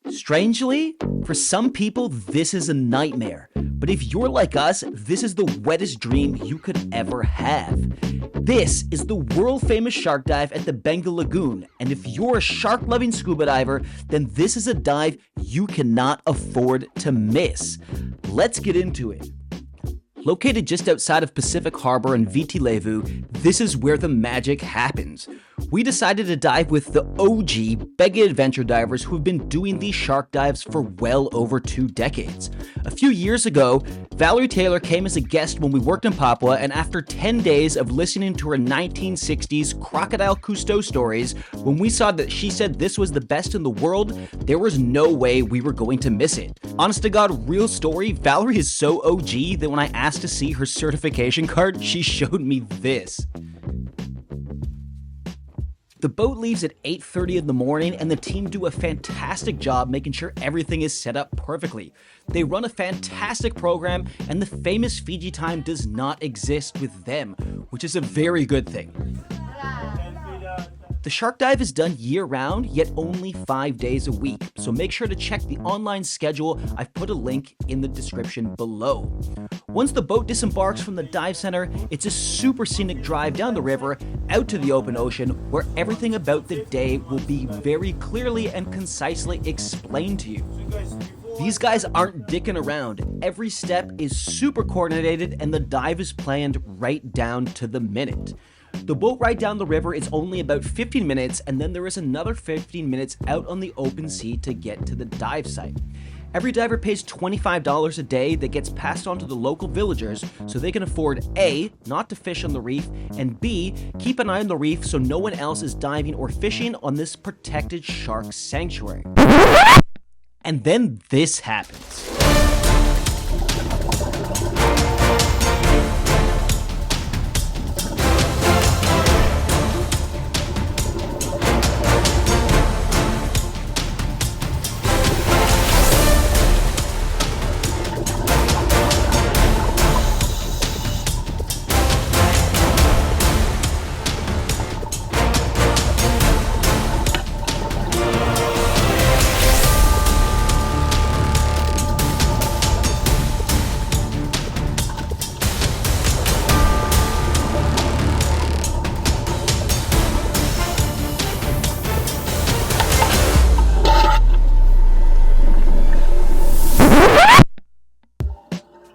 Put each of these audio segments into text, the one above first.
Strangely, for some people, this is a nightmare. But if you're like us, this is the wettest dream you could ever have. This is the world-famous shark dive at the Beqa Lagoon, and if you're a shark-loving scuba diver, then this is a dive you cannot afford to miss. Let's get into it. Located just outside of Pacific Harbor in Fiji, this is where the magic happens. We decided to dive with the OG Beqa Adventure Divers who have been doing these shark dives for well over 2 decades. A few years ago, Valerie Taylor came as a guest when we worked in Papua, and after 10 days of listening to her 1960s Crocodile Cousteau stories, when we saw that she said this was the best in the world, there was no way we were going to miss it. Honest to God, real story, Valerie is so OG that when I asked to see her certification card, she showed me this. The boat leaves at 8:30 in the morning, and the team do a fantastic job making sure everything is set up perfectly. They run a fantastic program, and the famous Fiji time does not exist with them, which is a very good thing. The shark dive is done year-round, yet only 5 days a week, so make sure to check the online schedule. I've put a link in the description below. Once the boat disembarks from the dive center, it's a super scenic drive down the river, out to the open ocean, where everything about the day will be very clearly and concisely explained to you. These guys aren't dicking around. Every step is super coordinated, and the dive is planned right down to the minute. The boat ride down the river is only about 15 minutes, and then there is another 15 minutes out on the open sea to get to the dive site. Every diver pays $25 a day that gets passed on to the local villagers so they can afford A, not to fish on the reef, and B, keep an eye on the reef so no one else is diving or fishing on this protected shark sanctuary. And then this happens.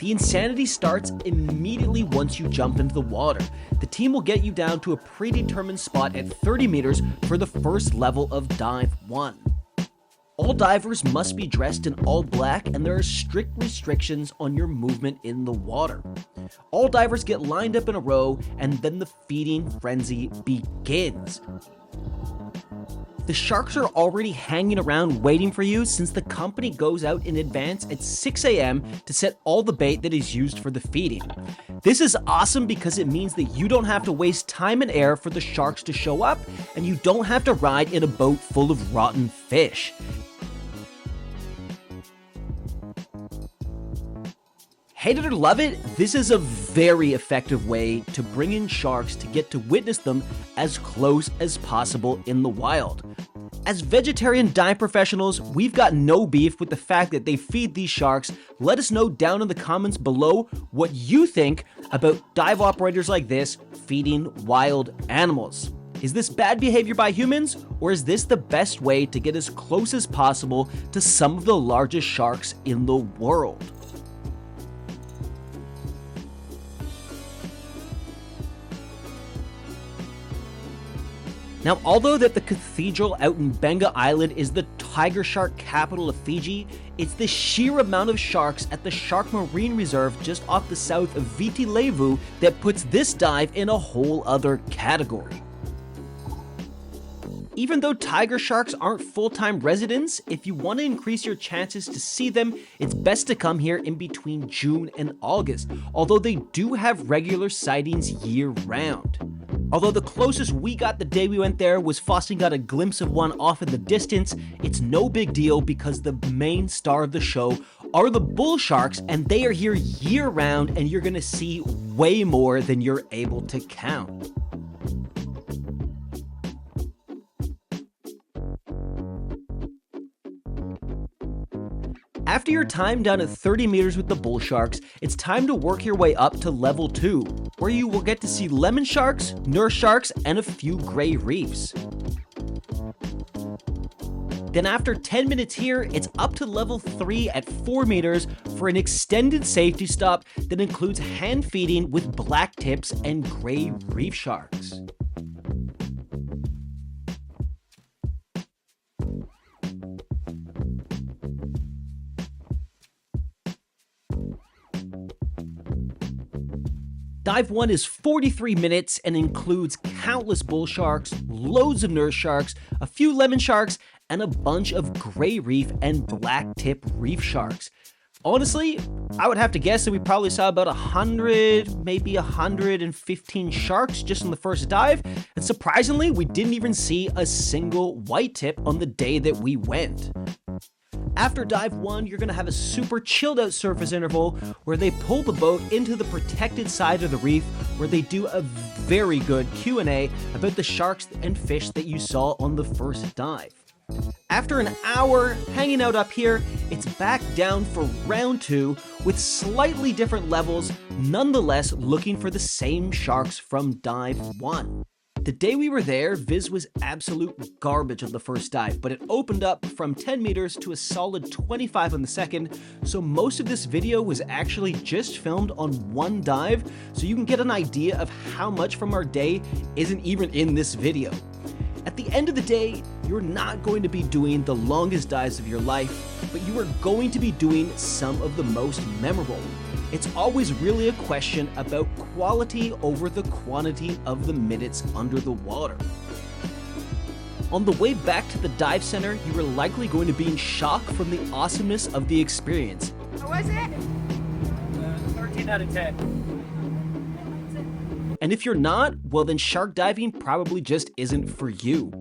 The insanity starts immediately once you jump into the water. The team will get you down to a predetermined spot at 30 meters for the first level of Dive 1. All divers must be dressed in all black, and there are strict restrictions on your movement in the water. All divers get lined up in a row, and then the feeding frenzy begins. The sharks are already hanging around waiting for you since the company goes out in advance at 6 a.m. to set all the bait that is used for the feeding. This is awesome because it means that you don't have to waste time and air for the sharks to show up, and you don't have to ride in a boat full of rotten fish. Hate it or love it, this is a very effective way to bring in sharks to get to witness them as close as possible in the wild. As vegetarian dive professionals, we've got no beef with the fact that they feed these sharks. Let us know down in the comments below what you think about dive operators like this feeding wild animals. Is this bad behavior by humans, or is this the best way to get as close as possible to some of the largest sharks in the world? Now, although that the cathedral out in Beqa Island is the tiger shark capital of Fiji, it's the sheer amount of sharks at the Shark Marine Reserve just off the south of Viti Levu that puts this dive in a whole other category. Even though tiger sharks aren't full-time residents, if you want to increase your chances to see them, it's best to come here in between June and August, although they do have regular sightings year-round. Although the closest we got the day we went there was Faustin got a glimpse of one off in the distance, it's no big deal because the main star of the show are the bull sharks, and they are here year-round, and you're going to see way more than you're able to count. After your time down at 30 meters with the bull sharks, it's time to work your way up to level 2, where you will get to see lemon sharks, nurse sharks, and a few gray reefs. Then after 10 minutes here, it's up to level 3 at 4 meters for an extended safety stop that includes hand feeding with black tips and gray reef sharks. Dive 1 is 43 minutes and includes countless bull sharks, loads of nurse sharks, a few lemon sharks, and a bunch of gray reef and black tip reef sharks. Honestly, I would have to guess that we probably saw about 100, maybe 115 sharks just in the first dive, and surprisingly, we didn't even see a single white tip on the day that we went. After dive 1, you're going to have a super chilled out surface interval where they pull the boat into the protected side of the reef where they do a very good Q&A about the sharks and fish that you saw on the first dive. After an hour hanging out up here, it's back down for round 2 with slightly different levels, nonetheless looking for the same sharks from dive 1. The day we were there, Viz was absolute garbage on the first dive, but it opened up from 10 meters to a solid 25 on the second, so most of this video was actually just filmed on one dive, so you can get an idea of how much from our day isn't even in this video. At the end of the day, you're not going to be doing the longest dives of your life, but you are going to be doing some of the most memorable. It's always really a question about quality over the quantity of the minutes under the water. On the way back to the dive center, you are likely going to be in shock from the awesomeness of the experience. How was it? 13 out of 10. And if you're not, well then shark diving probably just isn't for you.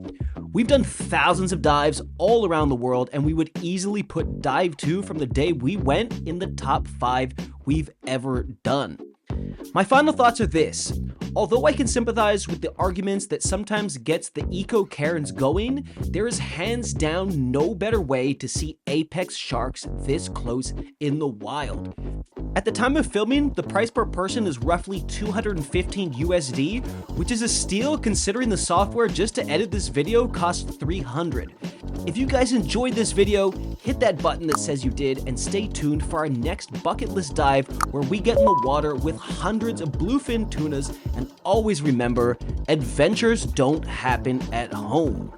We've done thousands of dives all around the world, and we would easily put dive 2 from the day we went in the top 5 we've ever done. My final thoughts are this. Although I can sympathize with the arguments that sometimes gets the eco-Karens going, there is hands down no better way to see apex sharks this close in the wild. At the time of filming, the price per person is roughly 215 USD, which is a steal considering the software just to edit this video cost 300. If you guys enjoyed this video, hit that button that says you did and stay tuned for our next bucket list dive where we get in the water with hundreds of bluefin tunas, and always remember, adventures don't happen at home.